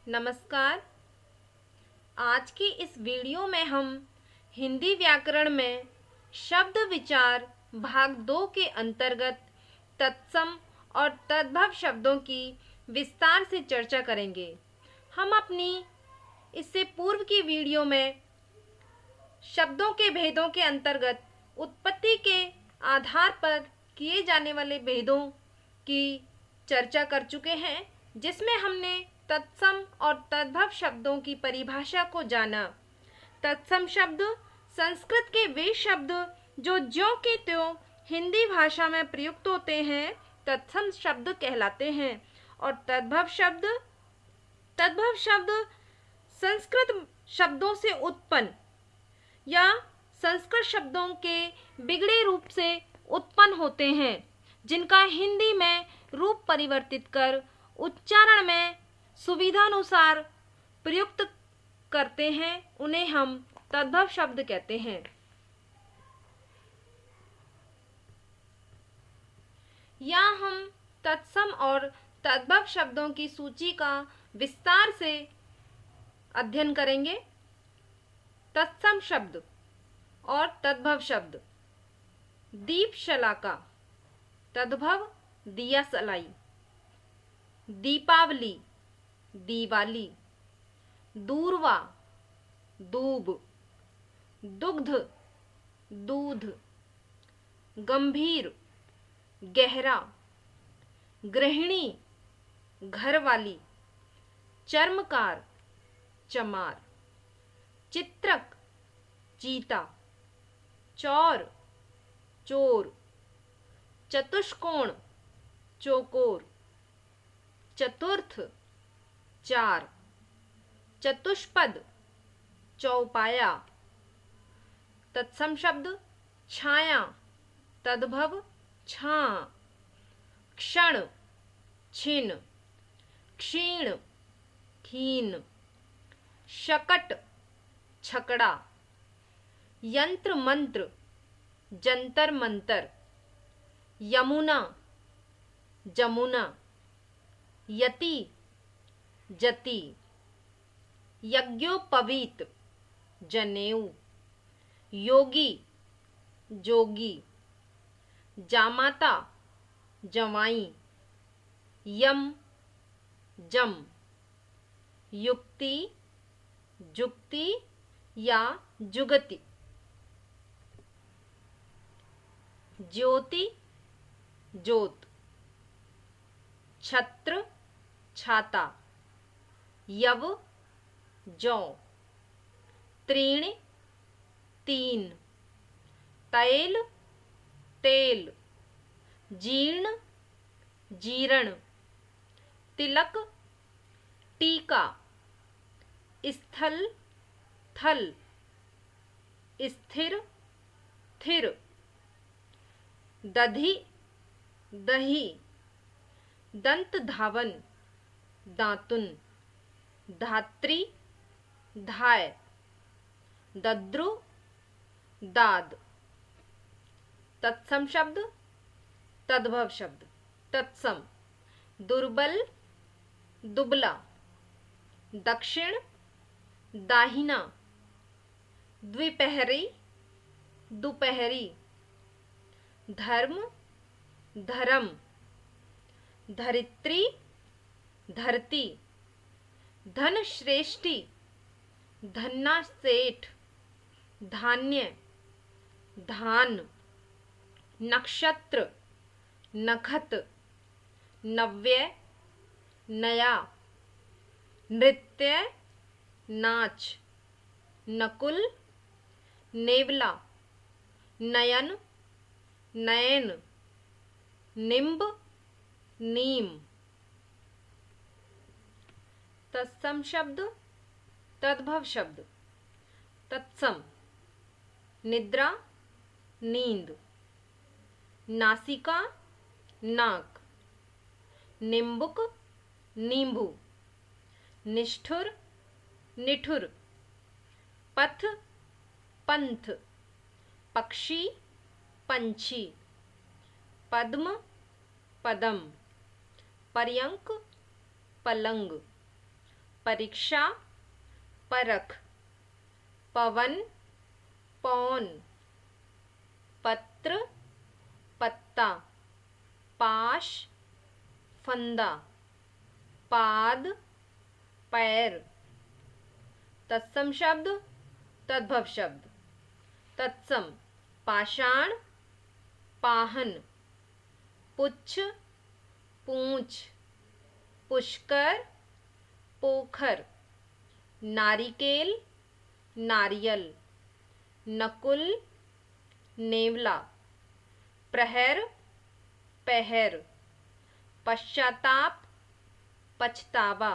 नमस्कार। आज की इस वीडियो में हम हिंदी व्याकरण में शब्द विचार भाग 2 के अंतर्गत तत्सम और तद्भव शब्दों की विस्तार से चर्चा करेंगे। हम अपनी इससे पूर्व की वीडियो में शब्दों के भेदों के अंतर्गत उत्पत्ति के आधार पर किए जाने वाले भेदों की चर्चा कर चुके हैं, जिसमें हमने तत्सम और तद्भव शब्दों की परिभाषा को जाना। तत्सम शब्द संस्कृत के वे शब्द जो ज्यों के त्यों हिंदी भाषा में प्रयुक्त होते हैं तत्सम शब्द कहलाते हैं, और तद्भव शब्द संस्कृत शब्दों से उत्पन्न या संस्कृत शब्दों के बिगड़े रूप से उत्पन्न होते हैं, जिनका हिंदी में रूप परिवर्तित कर उच्चारण में सुविधानुसार प्रयुक्त करते हैं, उन्हें हम तद्भव शब्द कहते हैं। यहाँ हम तत्सम और तद्भव शब्दों की सूची का विस्तार से अध्ययन करेंगे। तत्सम शब्द और तद्भव शब्द: दीप शलाका, तद्भव दिया सलाई। दीपावली, दीवाली। दूरवा, दूब। दुग्ध, दूध। गंभीर, गहरा। गृहिणी, घरवाली। चर्मकार, चमार। चित्रक, चीता। चौर, चोर। चतुष्कोण, चौकोर। चतुर्थ, चार। चतुष्पद, चौपाया। तत्सम शब्द: छाया, तद्भव छां। क्षण, छिन। क्षीण, खीन। शकट, छकड़ा। यंत्र मंत्र, जंतर मंतर। यमुना, जमुना। यति, जति। यज्ञोपवीत, जनेऊ। योगी, जोगी। जामाता, जवाई। यम, जम। युक्ति, जुक्ति या जुगति। ज्योति, ज्योत। छत्र, छाता। यव, जौ। त्रीणि, तीन। तैल, तेल। जीर्ण, जीर्ण। तिलक, टीका। स्थल, थल। स्थिर, थिर। दधि, दही। दंत धावन, दातुन। धात्री, धाय। दद्रु, दाद। तत्सम शब्द, तद्भव शब्द। तत्सम: दुर्बल, दुबला। दक्षिण, दाहिना। द्विपहरी, दोपहरी। धर्म, धर्म। धरित्री, धरती। धन श्रेष्ठी, धन्ना सेठ। धान्य, धान। नक्षत्र, नखत। नव्य, नया। नृत्य, नाच। नकुल, नेवला। नयन, नयन। निम्ब, नीम। तत्सम शब्द, तद्भव शब्द। तत्सम: निद्रा, नींद। नासिका, नाक। निम्बुक, नींबू। निष्ठुर, निठुर। पथ, पंथ। पक्षी, पंछी। पद्म, पदम। पर्यंक, पलंग। परीक्षा, परख। पवन, पौन। पत्र, पत्ता। पाश, फंदा। पाद, पैर। तत्सम शब्द, तद्भव शब्द। तत्सम पाषाण, पाहन। पुच्छ, पूंछ। पुष्कर, पोखर। नारिकेल, नारियल। नकुल, नेवला। प्रहर, पहर। पश्चाताप, पछतावा।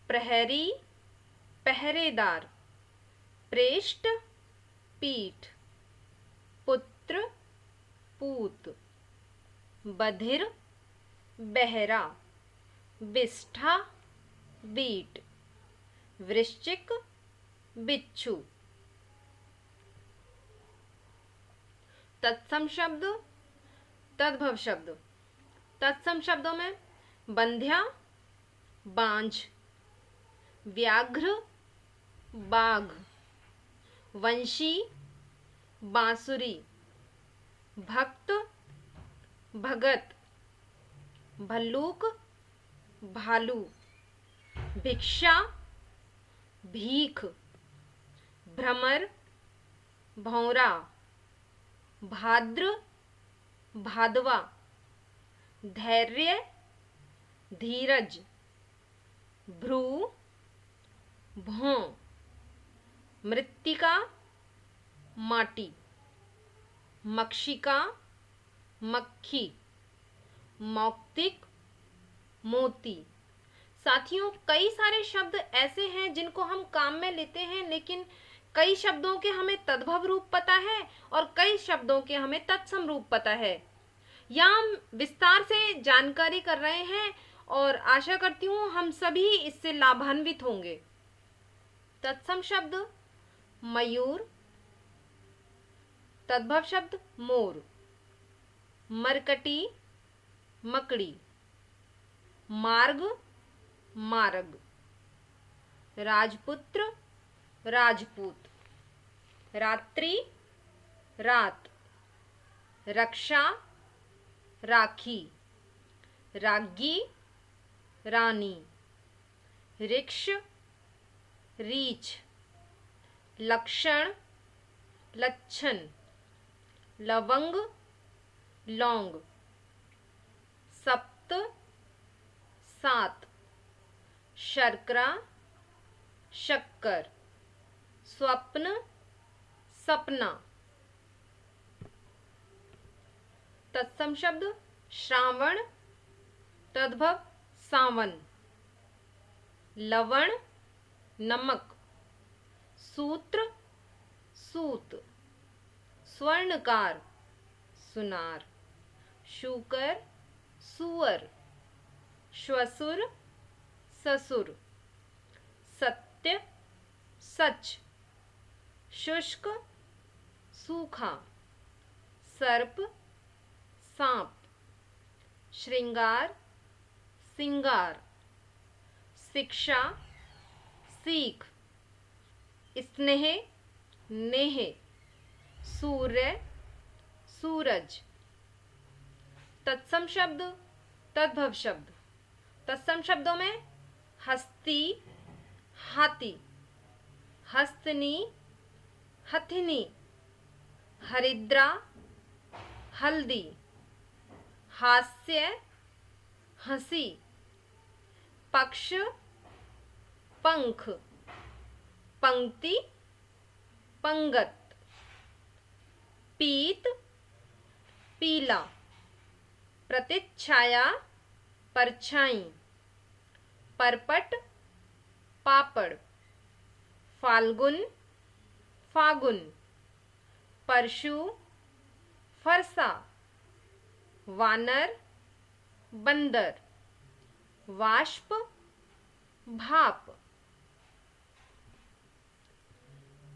प्रहरी, पहरेदार। प्रेष्ठ, पीठ। पुत्र, पूत। बधिर, बहरा। बिष्ठा, बीट। वृश्चिक, बिच्छू। तत्सम शब्द, तद्भव शब्द। तत्सम शब्दों में बंध्या, बांझ। व्याघ्र, बाघ। वंशी, बांसुरी। भक्त, भगत। भल्लूक, भालू। भिक्षा, भीख। भ्रमर, भौरा। भाद्र, भादवा। धैर्य, धीरज। भ्रू, भौं। मृत्तिका, माटी। मक्षिका, मक्खी। मौक्तिक, मोती। साथियों, कई सारे शब्द ऐसे हैं जिनको हम काम में लेते हैं, लेकिन कई शब्दों के हमें तद्भव रूप पता है और कई शब्दों के हमें तत्सम रूप पता है। यहाँ हम विस्तार से जानकारी कर रहे हैं और आशा करती हूँ हम सभी इससे लाभान्वित होंगे। तत्सम शब्द मयूर। तद्भव शब्द मोर। मरकटी, मकड़ी। मार्ग, मार्ग। राजपुत्र, राजपूत। रात्रि, रात। रक्षा, राखी। राज्ञी, रानी। ऋक्ष, रीछ। लक्षण, लक्षण। लवंग, लौंग। सप्त, सात। शर्करा, शक्कर। स्वप्न, सपना। तत्सम शब्द श्रावण। तद्भव सावन। लवण, नमक। सूत्र, सूत। स्वर्णकार, सुनार। शूकर, सुअर। श्वसुर, ससुर। सत्य, सच। शुष्क, सूखा। सर्प, सांप। श्रृंगार, सिंगार। शिक्षा, सीख। स्नेह, नेह। सूर्य, सूरज। तत्सम शब्द, तद्भव शब्द। तत्सम शब्दों में हस्ती, हाथी। हस्तनी, हथिनी। हरिद्रा, हल्दी। हास्य, हंसी। पक्ष, पंख। पंक्ति, पंगत। पीत, पीला। प्रतिच्छाया, परछाई। परपट, पापड़। फाल्गुन, फागुन। परशु, फरसा। वानर, बंदर। वाष्प, भाप।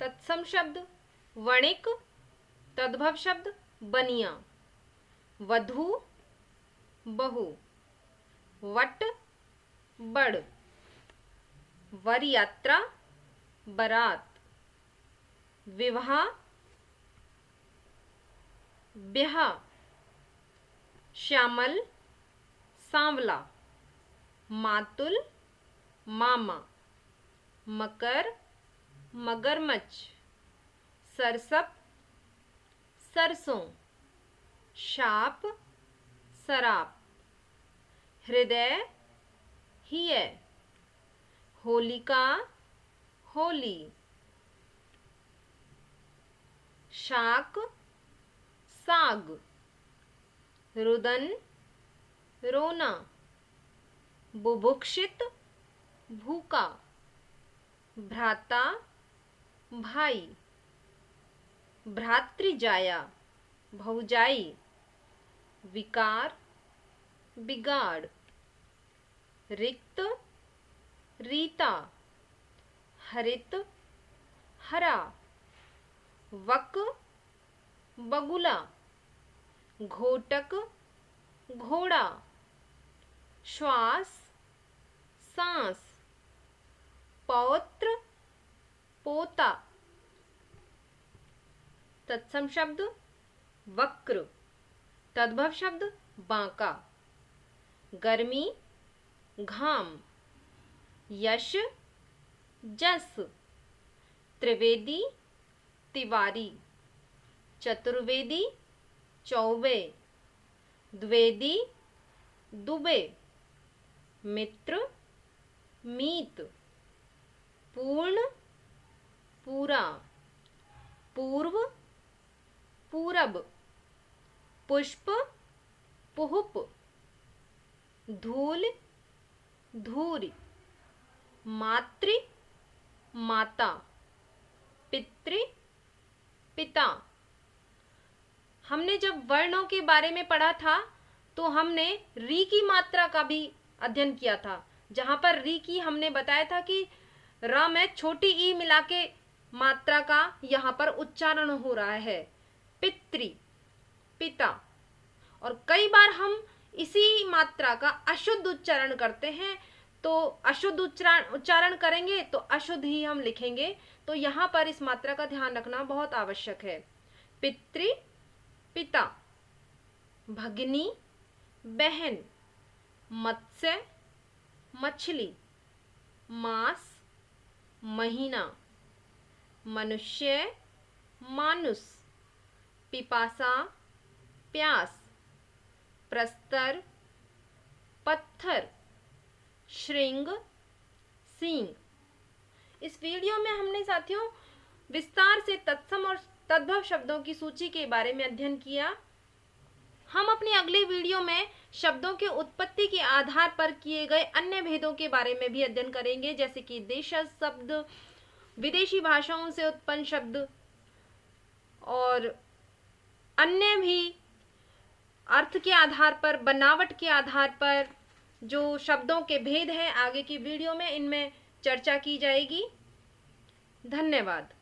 तत्सम शब्द वणिक। तद्भव शब्द बनिया। वधू, बहू। वट, बड़। वर यात्रा, बारात। विवाह, ब्याह। श्यामल, सांवला। मातुल, मामा। मकर, मगरमच्छ। सरसप, सरसों। शाप, शराब। हृदय, हिय। होलिका, होली। शाक, साग। रुदन, रोना। बुभुक्षित, भूखा। भ्राता, भाई। भ्रातृजाया, भौजाई। विकार, बिगाड़। रिक्त, रीता। हरित, हरा। वक, बगुला। घोटक, घोड़ा। श्वास, सांस। पौत्र, पोता। तत्सम शब्द वक्र। तद्भव शब्द बांका। गर्मी, घाम। यश, जस। त्रिवेदी, तिवारी। चतुर्वेदी, चौबे। द्विवेदी, दुबे। मित्र, मीत। पूर्ण, पूरा। पूर्व, पूरब। पुष्प, पुहुप। धूल, धूरी। मातृ, माता। पितृ, पिता। हमने जब वर्णों के बारे में पढ़ा था तो हमने री की मात्रा का भी अध्ययन किया था, जहां पर री की हमने बताया था कि र में छोटी ई मिला के मात्रा का यहाँ पर उच्चारण हो रहा है। पितृ, पिता। और कई बार हम इसी मात्रा का अशुद्ध उच्चारण करते हैं, तो अशुद्ध उच्चारण करेंगे तो अशुद्ध ही हम लिखेंगे, तो यहाँ पर इस मात्रा का ध्यान रखना बहुत आवश्यक है। पितृ, पिता। भगिनी, बहन। मत्स्य, मछली। मास, महीना। मनुष्य, मानुष। पिपासा, प्यास। प्रस्तर, पत्थर। श्रृंग, सींग। इस वीडियो में हमने साथियों विस्तार से तत्सम और तद्भव शब्दों की सूची के बारे में अध्ययन किया। हम अपनी अगली वीडियो में शब्दों के उत्पत्ति के आधार पर किए गए अन्य भेदों के बारे में भी अध्ययन करेंगे, जैसे कि देशज शब्द, विदेशी भाषाओं से उत्पन्न शब्द और अन्य भी अर्थ के आधार पर, बनावट के आधार पर जो शब्दों के भेद हैं, आगे की वीडियो में इनमें चर्चा की जाएगी। धन्यवाद।